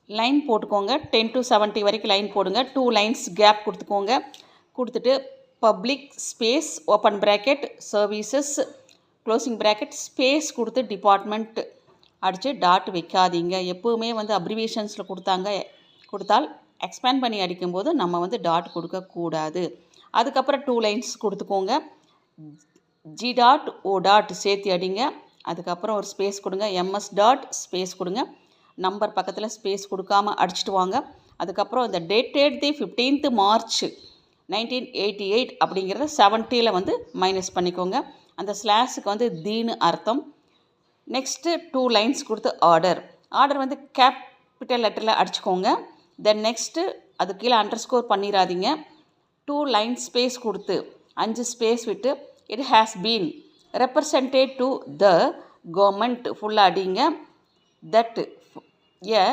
Line போட்டுக்கோங்க. 10 to 70 வரைக்கும் line போடுங்க. 2 லைன்ஸ் கேப் கொடுத்துக்கோங்க. கொடுத்துட்டு public space open bracket services closing bracket space கொடுத்து டிபார்ட்மெண்ட் அடித்து டாட் வைக்காதீங்க. எப்போவுமே வந்து அப்ரிவேஷன்ஸில் கொடுத்தால் எக்ஸ்பேண்ட் பண்ணி அடிக்கும்போது நம்ம வந்து டாட் கொடுக்கக்கூடாது. அதுக்கப்புறம் 2 லைன்ஸ் கொடுத்துக்கோங்க. ஜி டாட் ஓ டாட் சேர்த்து அடிங்க. அதுக்கப்புறம் ஒரு ஸ்பேஸ் கொடுங்க. எம்எஸ் டாட் ஸ்பேஸ் கொடுங்க. நம்பர் பக்கத்தில் ஸ்பேஸ் கொடுக்காமல் அடிச்சுட்டு வாங்க. அதுக்கப்புறம் இந்த டேட்டட் தி 15th March 1988 அப்படிங்கிறத 70 வந்து மைனஸ் பண்ணிக்கோங்க. அந்த ஸ்லாஷுக்கு வந்து தீனு அர்த்தம். நெக்ஸ்ட்டு 2 லைன்ஸ் கொடுத்து ஆர்டர் வந்து கேபிட்டல் லெட்டரில் அடிச்சுக்கோங்க. தென் நெக்ஸ்ட்டு அது கீழே அண்டர்ஸ்கோர் பண்ணிடாதீங்க. 2 லைன் ஸ்பேஸ் கொடுத்து 5 ஸ்பேஸ் விட்டு it has been represented to the government ஃபுல்லாக அடிங்க. That a